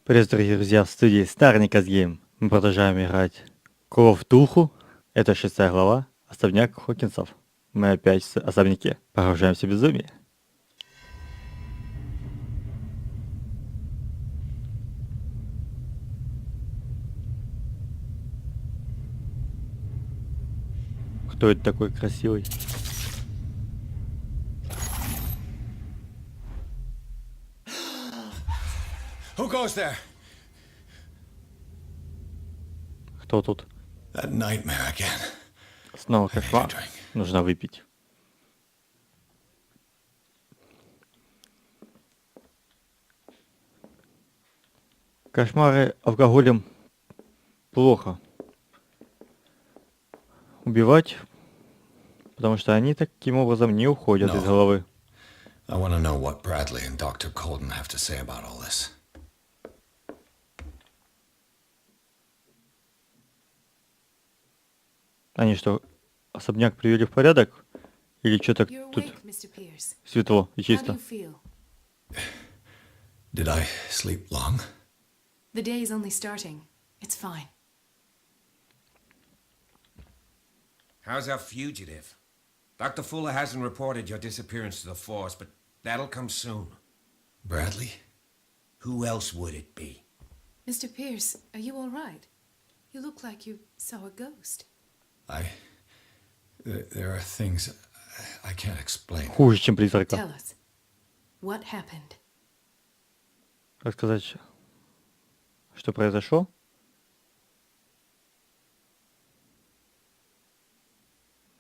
Привет, дорогие друзья, в студии StarNicosGame. Мы продолжаем играть Cthulhu. Это 6 глава. Особняк Хокинсов. Мы опять в особняке. Погружаемся в безумие. Кто это такой красивый? Who goes there? Кто тут? That nightmare again. Снова кошмар. Нужно выпить. Кошмары алкоголем плохо. Убивать, потому что они таким образом не уходят из головы. I want to know what Bradley and Dr. Colden have to say about all this. Они что, особняк привели в порядок? Или что-то тут светло и чисто? Did I sleep long? The day is only starting. It's fine. How's our fugitive? Dr. Fuller hasn't reported your disappearance to the force, but that'll come soon. Bradley? Who else would it be? Mr. Pierce, are you all right? You look like you saw a ghost. There are things I can't explain. Хуже, чем призрака. Tell us. What happened? Рассказать, что произошло?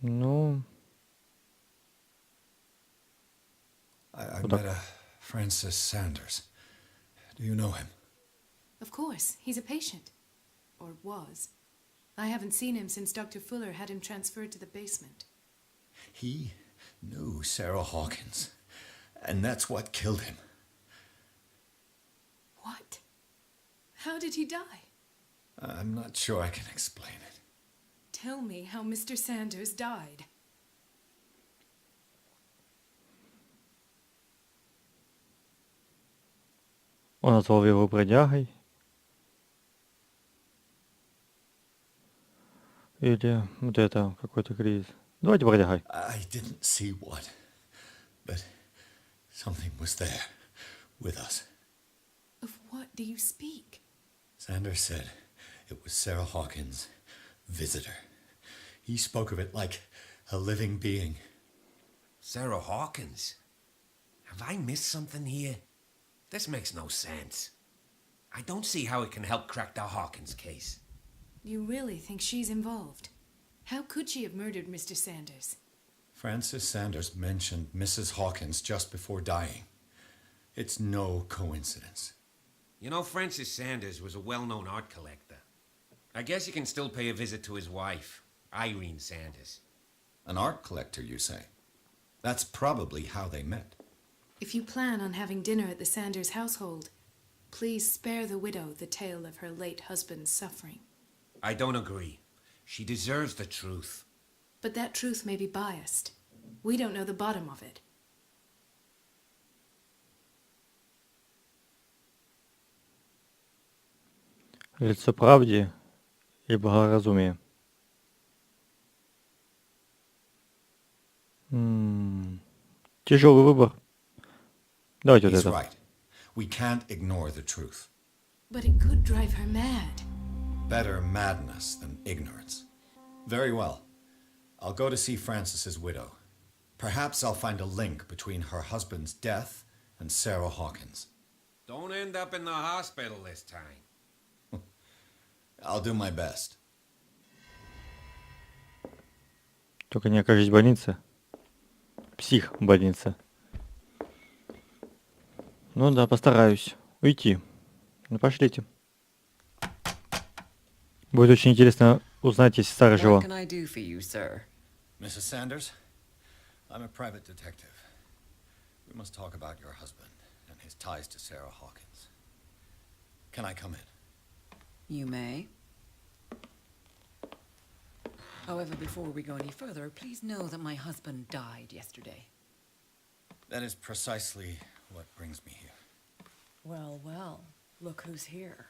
Ну, I met a Francis Sanders. Do you know him? Of course, he's a patient. Or was. I haven't seen him since Dr. Fuller had him transferred to the basement. He knew Sarah Hawkins, and that's what killed him. What? How did he die? I'm not sure I can explain it. Tell me how Mr. Sanders died. Он назвал его бродягой. Или вот это какой-то кризис. Давайте бродягой. I didn't see what, but something was there with us. Of what do you speak? Sanders said it was Sarah Hawkins' visitor. He spoke of it like a living being. Sarah Hawkins? Have I missed something here? This makes no sense. I don't see how it can help crack the Hawkins case. You really think she's involved? How could she have murdered Mr. Sanders? Francis Sanders mentioned Mrs. Hawkins just before dying. It's no coincidence. You know, Francis Sanders was a well-known art collector. I guess you can still pay a visit to his wife, Irene Sanders. An art collector, you say? That's probably how they met. If you plan on having dinner at the Sanders household, please spare the widow the tale of her late husband's suffering. I don't agree. She deserves the truth. But that truth may be biased. We don't know the bottom of it. Лицо правде и благоразумие. Тяжелый выбор. Давайте вот He's это. right. We can't ignore the truth. But it could drive her mad. Better madness than ignorance. Very well. I'll go to see Francis's widow. Perhaps I'll find a link between her husband's death and Sarah Hawkins. Don't end up in the hospital this time. I'll do my best. Только не окажись в больнице. Псих в больнице. Ну да, постараюсь уйти. Ну пошлите. Будет очень интересно узнать, если Сара жива. What can I do for you, sir? Mrs. Sanders, I'm a private detective. We must talk about your husband and his ties to Sarah Hawkins. Can I come in? You may. However, before we go any further, please know that my husband died yesterday. That is precisely what brings me here. Well, well. Look who's here.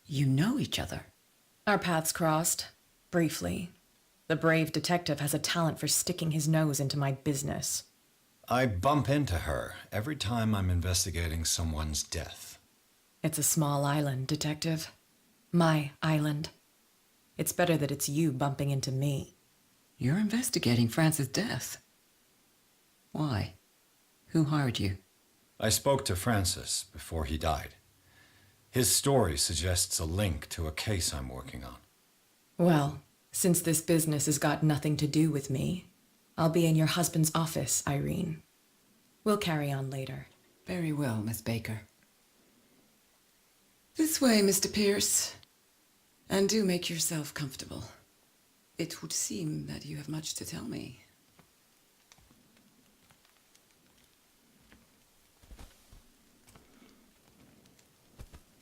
You know each other. Our paths crossed, briefly. The brave detective has a talent for sticking his nose into my business. I bump into her every time I'm investigating someone's death. It's a small island, Detective. My island. It's better that it's you bumping into me. You're investigating Francis' death. Why? Who hired you? I spoke to Francis before he died. His story suggests a link to a case I'm working on. Well, since this business has got nothing to do with me, I'll be in your husband's office, Irene. We'll carry on later. Very well, Miss Baker. This way, Mr. Pierce. And do make yourself comfortable. It would seem that you have much to tell me.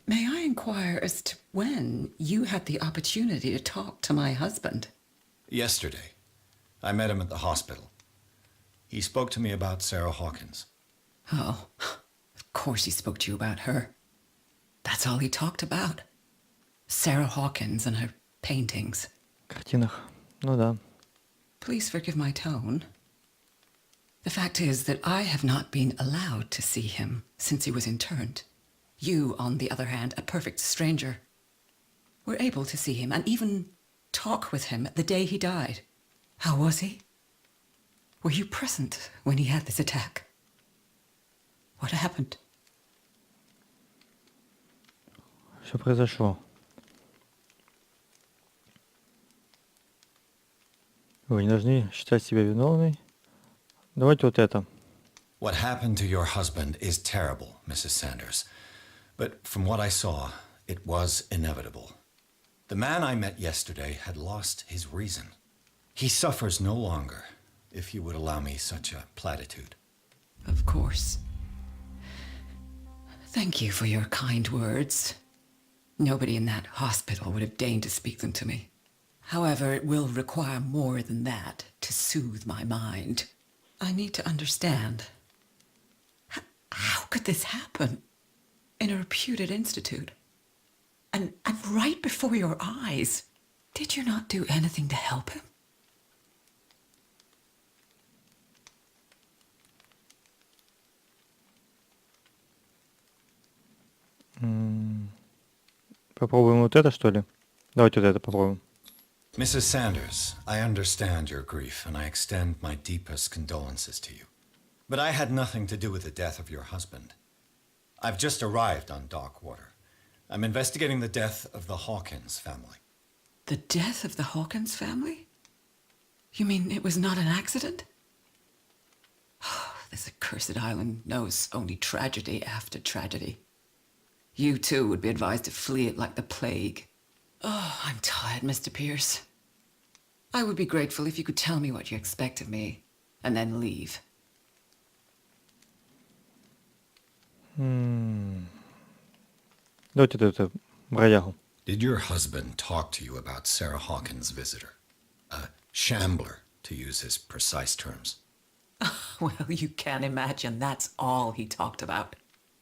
May I inquire as to when you had the opportunity to talk to my husband? Yesterday, I met him at the hospital. He spoke to me about Sarah Hawkins. Oh, of course he spoke to you about her. That's all he talked about. Sarah Hawkins and her paintings. Картинах. Ну да. Please forgive my tone. The fact is that I have not been allowed to see him since he was interned. You, on the other hand, a perfect stranger, were able to see him and even talk with him the day he died. How was he? Were you present when he had this attack? What happened? Что произошло? Вы не должны считать себя виновной. Давайте вот это. What happened to your husband is terrible, Mrs. Sanders. But from what I saw, it was inevitable. The man I met yesterday had lost his reason. He suffers no longer, if you would allow me such a platitude. Of course. Thank you for your kind words. Nobody in that hospital would have deigned to speak them to me. However, it will require more than that to soothe my mind. I need to understand. How could this happen? In a reputed institute? And right before your eyes? Did you not do anything to help him? Попробуем вот это, что ли? Давайте вот это попробуем. Mrs. Sanders, I understand your grief, and I extend my deepest condolences to you. But I had nothing to do with the death of your husband. I've just arrived on Darkwater. I'm investigating the death of the Hawkins family. The death of the Hawkins family? You mean it was not an accident? This accursed island knows only tragedy after tragedy. You, too, would be advised to flee it like the plague. Oh, I'm tired, Mr. Pierce. I would be grateful if you could tell me what you expect of me, and then leave. Давайте вот это бродягу. Did your husband talk to you about Sarah Hawkins' visitor? A shambler, to use his precise terms. Well, you can imagine that's all he talked about.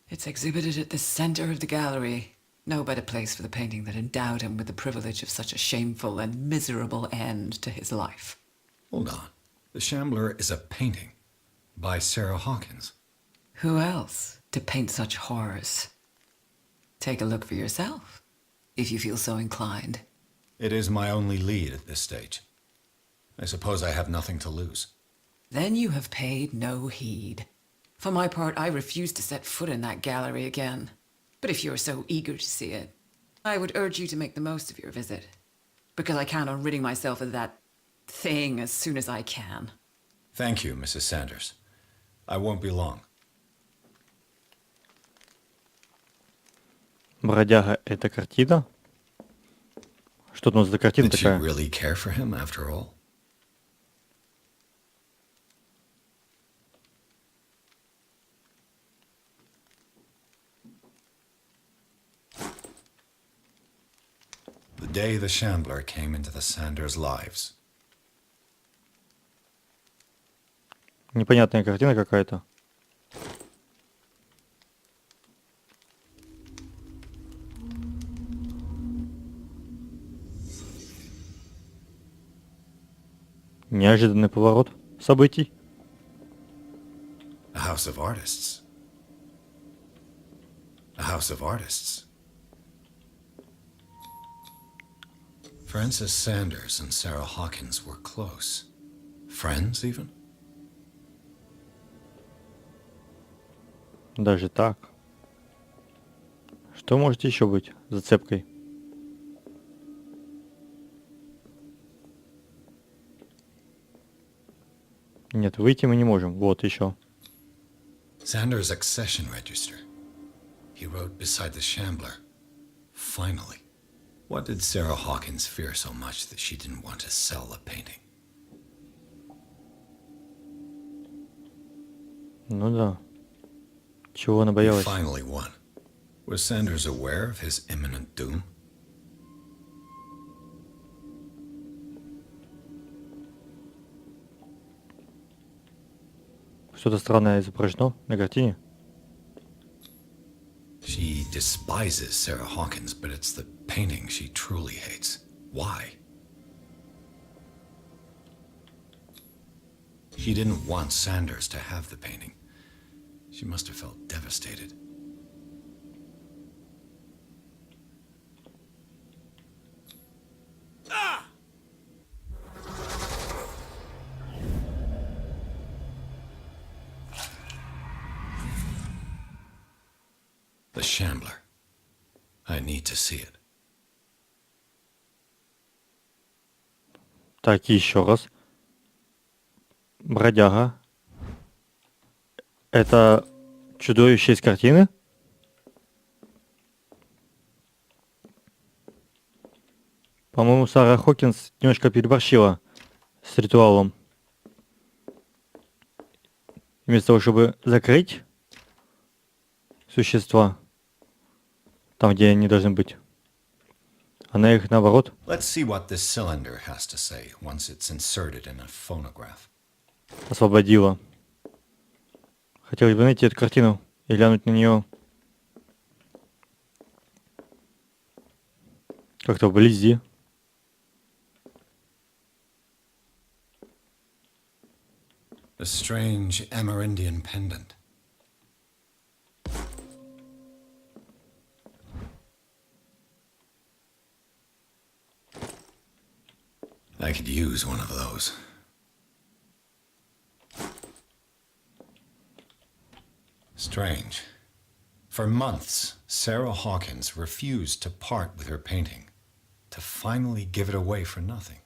It's exhibited at the center of the gallery. No better place for the painting that endowed him with the privilege of such a shameful and miserable end to his life. Hold on. The Shambler is a painting by Sarah Hawkins. Who else to paint such horrors? Take a look for yourself, if you feel so inclined. It is my only lead at this stage. I suppose I have nothing to lose. Then you have paid no heed. For my part, I refuse to set foot in that gallery again. But if you're so eager to see it, I would urge you to make the most of your visit, because I count on ridding myself of that thing as soon as I can. Thank you, Mrs. Sanders. I won't be long. Бродяга — это картина? Что у нас за картина Did she такая? really care for him after all? The day the Shambler came into the Sanders' lives. Непонятная картина какая-то. Неожиданный поворот событий. A house of artists. A house of artists. Francis Sanders and Sarah Hawkins were close. Friends, even? Даже так. Что может еще быть зацепкой? Нет, выйти мы не можем. Вот еще. Sanders' accession register. He wrote beside the Shambler. Finally. What did Sarah Hawkins fear so much that she didn't want to sell the painting? Ну да. Чего она He боялась? finally won. Was Sanders aware of his imminent doom? Что-то странное изображено на картине. She despises Sarah Hawkins, but it's the painting she truly hates. Why? She didn't want Sanders to have the painting. She must have felt devastated. The Shambler. I need to see it. Так, еще раз. Бродяга. Это чудовище из картины? По-моему, Сара Хокинс немножко переборщила с ритуалом. Вместо того, чтобы закрыть существа там, где они должны быть, она их, наоборот, Let's see what this cylinder has to say once it's inserted in a phonograph. освободила. Хотелось бы найти эту картину и глянуть на нее как-то вблизи. A strange Amerindian pendant. I could use one of those. Strange. For months, Sarah Hawkins refused to part with her painting, to finally give it away for nothing.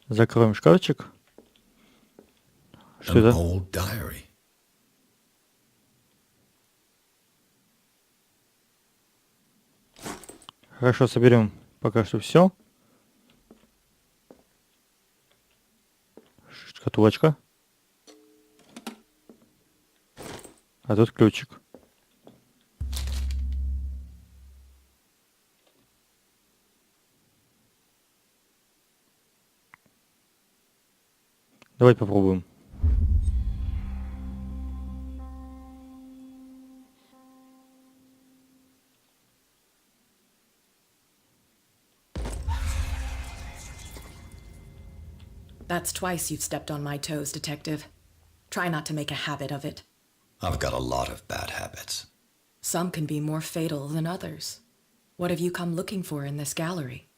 Закроем шкафчик. Что An это? old diary. Хорошо, соберем пока что все. Шкатулочка. А тут ключик. Давай попробуем. That's twice you've stepped on my toes, Detective. Try not to make a habit of it. I've got a lot of bad habits. Some can be more fatal than others. What have you come looking for in this gallery?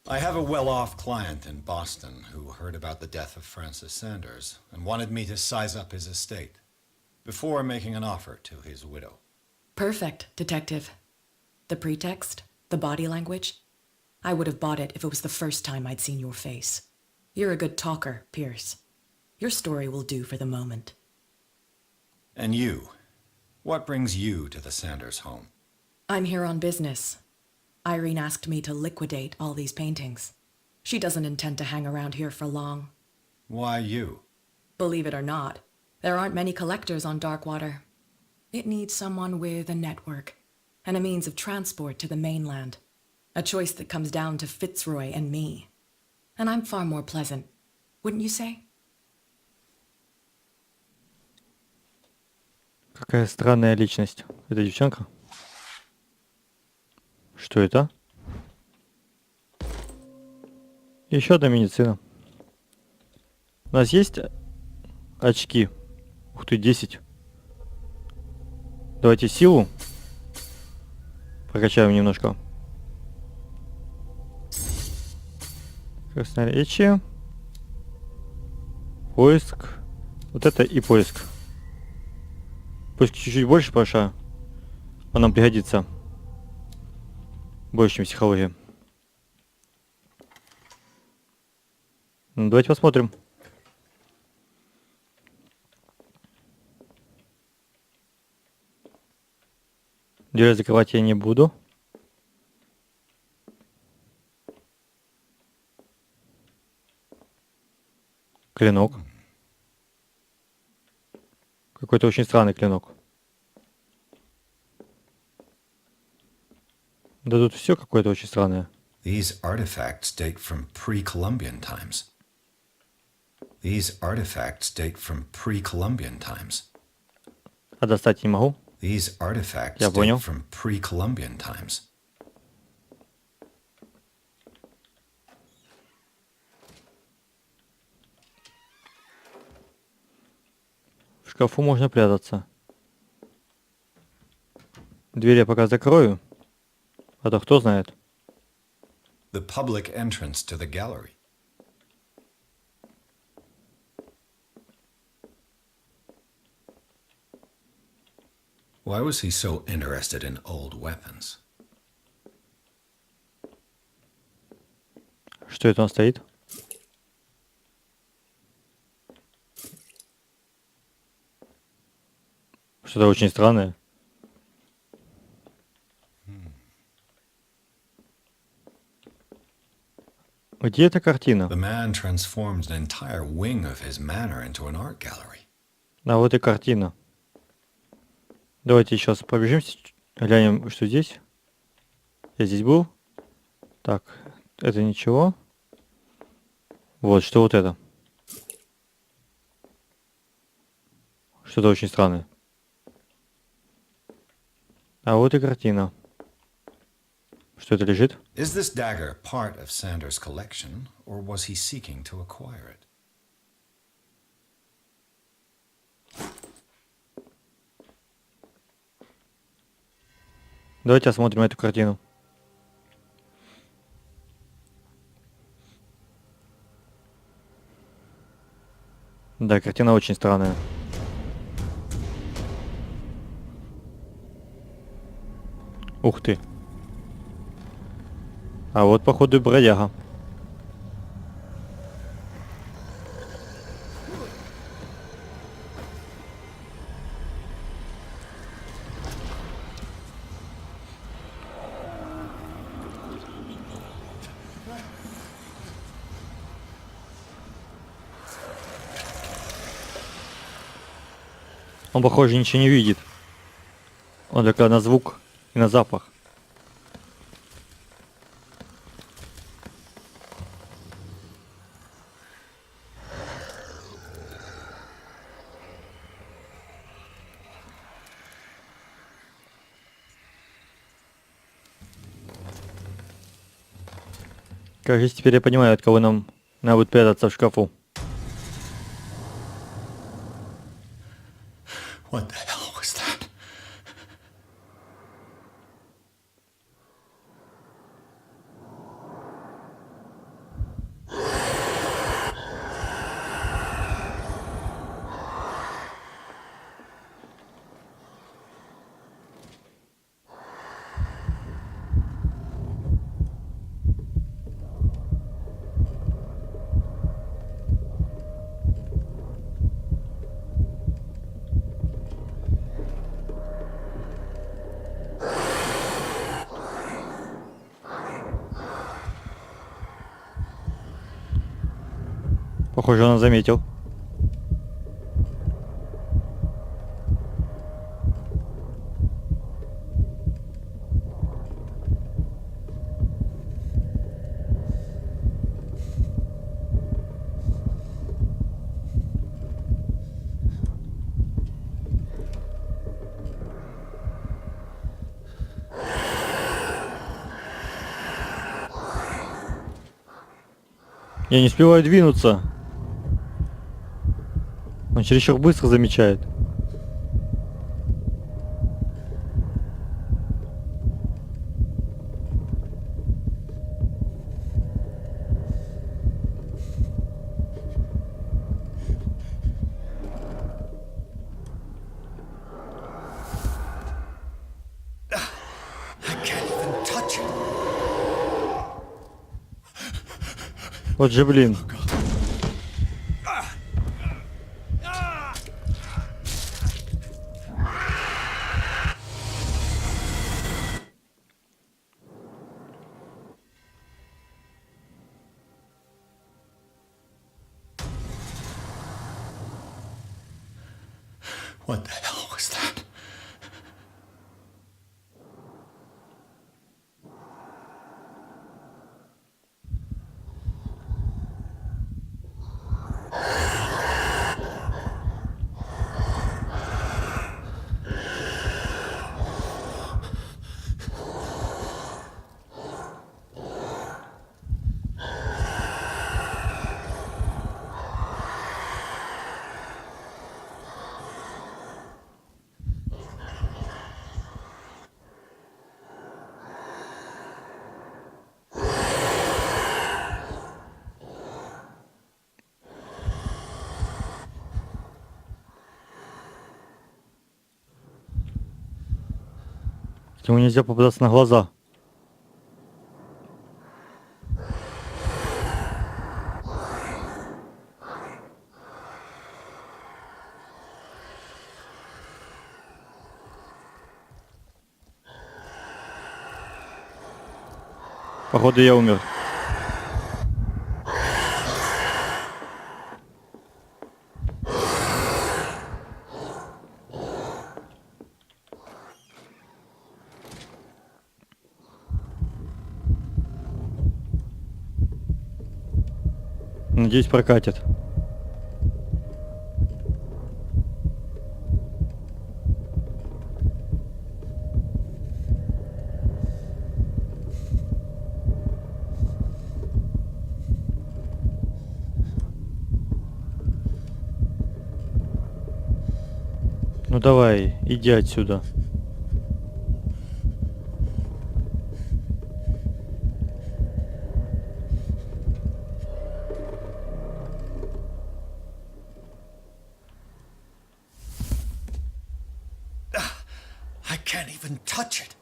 I have a well-off client in Boston who heard about the death of Francis Sanders and wanted me to size up his estate before making an offer to his widow. Perfect, Detective. The pretext, the body language, I would have bought it if it was the first time I'd seen your face. You're a good talker, Pierce. Your story will do for the moment. And you? What brings you to the Sanders home? I'm here on business. Irene asked me to liquidate all these paintings. She doesn't intend to hang around here for long. Why you? Believe it or not, there aren't many collectors on Darkwater. It needs someone with a network. and a means of transport to the mainland. A choice that comes down to Fitzroy and me. And I'm far more pleasant, wouldn't you say? Какая странная личность. Это девчонка? Что это? Еще одна медицина. У нас есть очки? Ух ты, 10. Давайте силу прокачаем немножко. Красноречие. Поиск. Вот это и поиск. Поиск чуть-чуть больше, Паша. Он нам пригодится. Больше, чем психология. Ну, давайте посмотрим. Дверь закрывать я не буду. Клинок. Какой-то очень странный клинок. Да тут все какое-то очень странное. These artifacts date from pre-Columbian times. These artifacts date from pre-Columbian times. А достать не могу. These artifacts Я date понял. from pre-Columbian times. В шкафу можно прятаться. Дверь я пока закрою. А то кто знает. The public entrance to the gallery. Why was he so interested in old weapons? Что это он стоит? Что-то очень странное. Где эта картина? The man transformed an entire wing of his manor into an art gallery. А вот и картина. Давайте сейчас пробежимся, глянем, что здесь. Я здесь был. Так, это ничего. Вот, что вот это. Что-то очень странное. А вот и картина. Что это лежит? Is this dagger part of Sanders' collection, or was he seeking to acquire it? Давайте осмотрим эту картину. Да, картина очень странная. Ух ты. А вот, походу, и бродяга. Он, похоже, ничего не видит. Он только на звук и на запах. Кажется, теперь я понимаю, от кого нам надо будет прятаться в шкафу. What the hell was that? Похоже, он заметил. Я не успеваю двинуться. Он чересчур быстро замечает. I can't even touch it. Вот же блин. What the hell was that? Ему нельзя попадаться на глаза. Походу я умер. Надеюсь, прокатит. Ну давай, иди отсюда. I can't even touch it.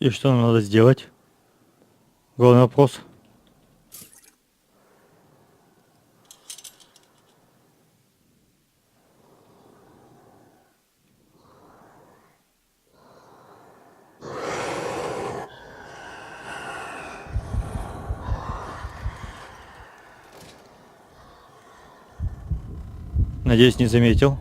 И что нам надо сделать? Главный вопрос. Надеюсь, не заметил.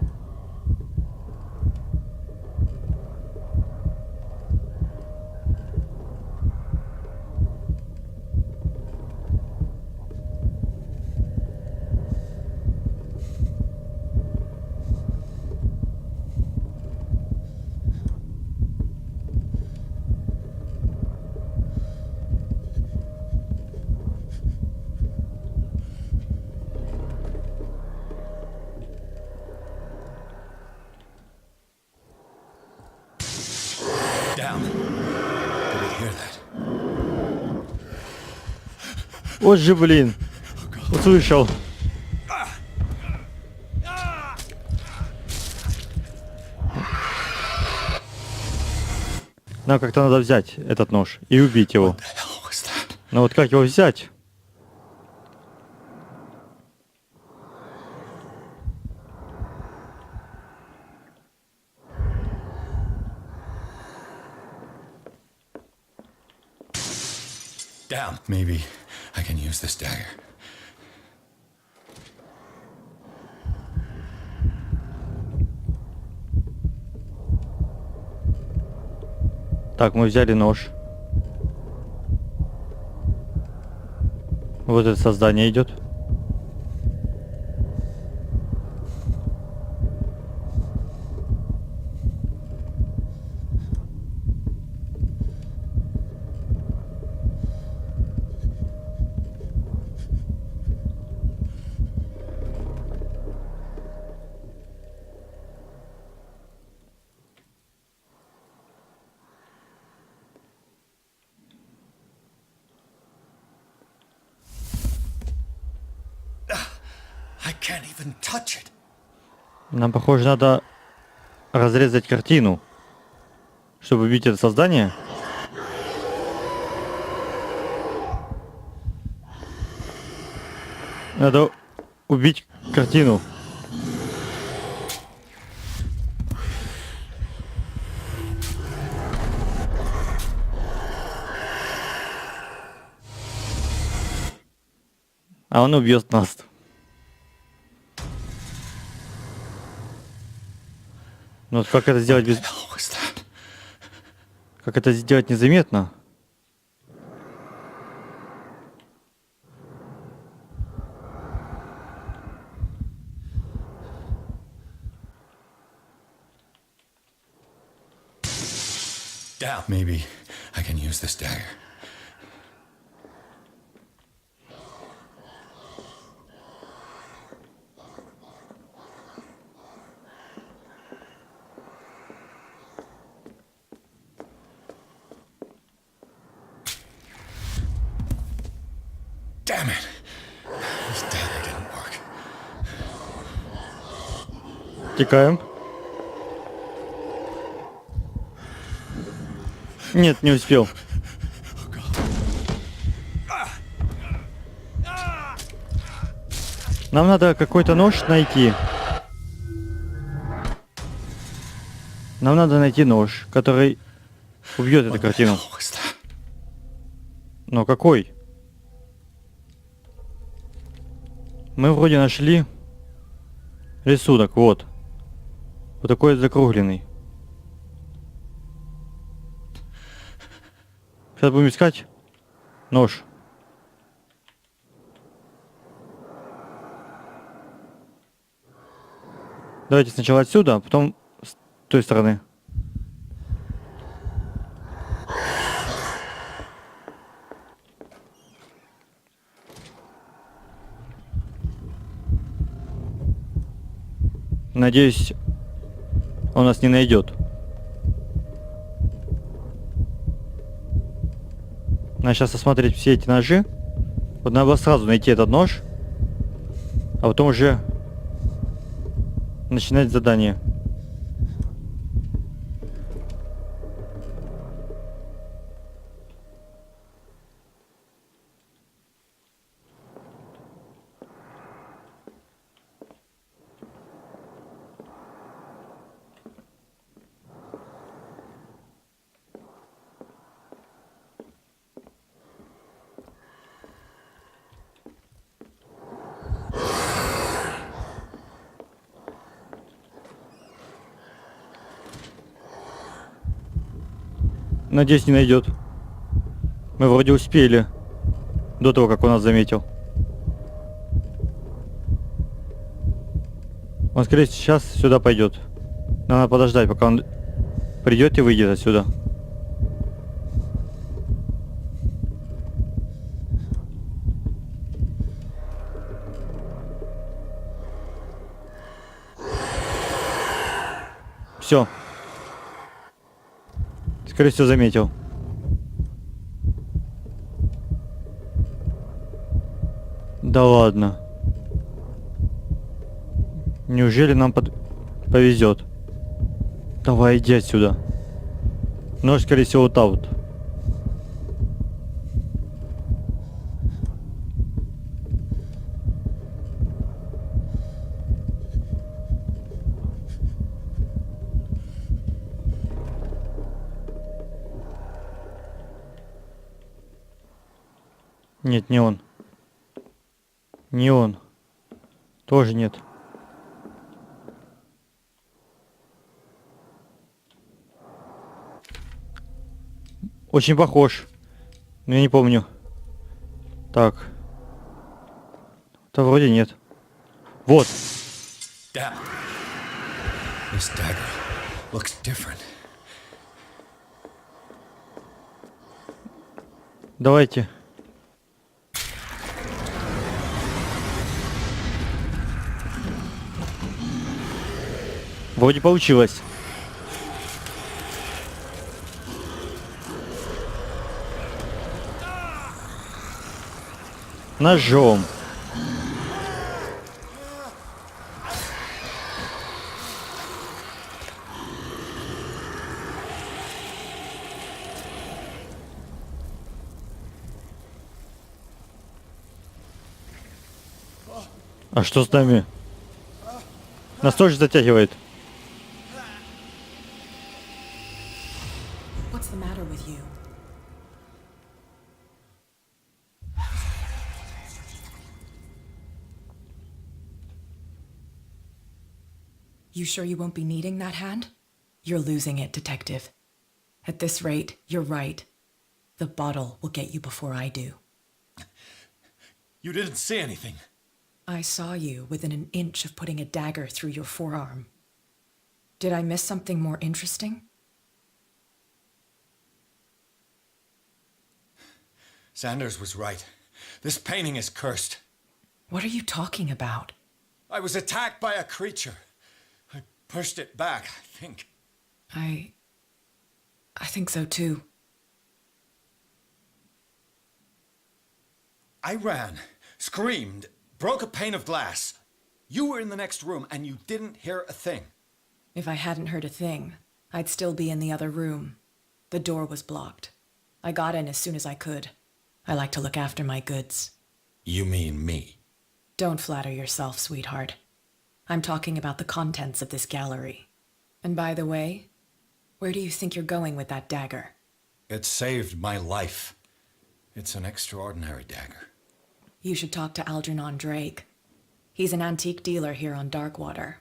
Damn. Did it hear that? Вот же блин. Услышал. Нам как-то надо взять этот нож и убить его. What the hell was that? Но вот как его взять? Damn. Maybe I can use this dagger. Так, мы взяли нож. Вот это создание идет. I can't even touch it. Нам, похоже, надо разрезать картину, чтобы убить это создание. Надо убить картину. А он убьет нас. Ну вот как это сделать без... Hell was that? Как это сделать незаметно? Damn. Maybe I can use this dagger. Damn it. This dagger didn't work. Текаем. Нет, не успел. Нам надо какой-то нож найти. Нам надо найти нож, который убьет эту картину. Hell was that? Но какой? Мы вроде нашли рисунок, вот. Вот такой закругленный. Сейчас будем искать нож. Давайте сначала отсюда, а потом с той стороны. Надеюсь, он нас не найдет. Надо сейчас осмотреть все эти ножи. Вот надо было сразу найти этот нож, а потом уже начинать задание. Надеюсь, не найдет. Мы вроде успели до того, как он нас заметил. Он, скорее всего, сейчас сюда пойдет. Надо подождать, пока он придет и выйдет отсюда. Все. Скорее всего, заметил. Да ладно. Неужели нам повезет? Давай, иди отсюда. Нож, скорее всего, вот там вот. Нет, не он. Не он. Тоже нет. Очень похож. Но я не помню. Так. Да вроде нет. Вот. Dad. This dagger looks different. Давайте. Вроде получилось. Ножом. А что с нами? Нас тоже затягивает. What's the matter with you? You sure you won't be needing that hand? You're losing it, Detective. At this rate, you're right. The bottle will get you before I do. You didn't see anything. I saw you within an inch of putting a dagger through your forearm. Did I miss something more interesting? Sanders was right. This painting is cursed. What are you talking about? I was attacked by a creature. I pushed it back, I think. I think so too. I ran, screamed, broke a pane of glass. You were in the next room and you didn't hear a thing. If I hadn't heard a thing, I'd still be in the other room. The door was blocked. I got in as soon as I could. I like to look after my goods. You mean me? Don't flatter yourself, sweetheart. I'm talking about the contents of this gallery. And by the way, where do you think you're going with that dagger? It saved my life. It's an extraordinary dagger. You should talk to Algernon Drake. He's an antique dealer here on Darkwater.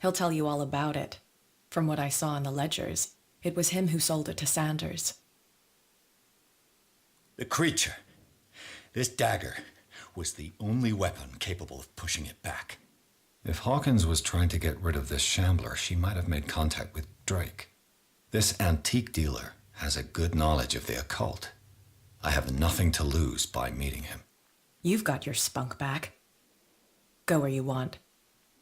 He'll tell you all about it. From what I saw in the ledgers, it was him who sold it to Sanders. The creature, this dagger, was the only weapon capable of pushing it back. If Hawkins was trying to get rid of this shambler, she might have made contact with Drake. This antique dealer has a good knowledge of the occult. I have nothing to lose by meeting him. You've got your spunk back. Go where you want.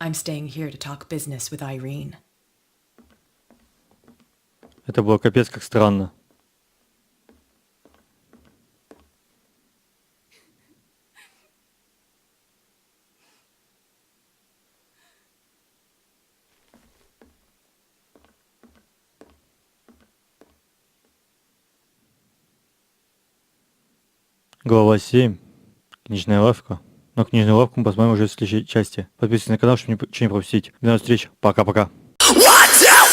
I'm staying here to talk business with Irene. Это было капец как странно. Глава 7. Книжная лавка. Но книжную лавку мы посмотрим уже в следующей части. Подписывайтесь на канал, чтобы ничего не пропустить. До новых встреч. Пока-пока. Watch out!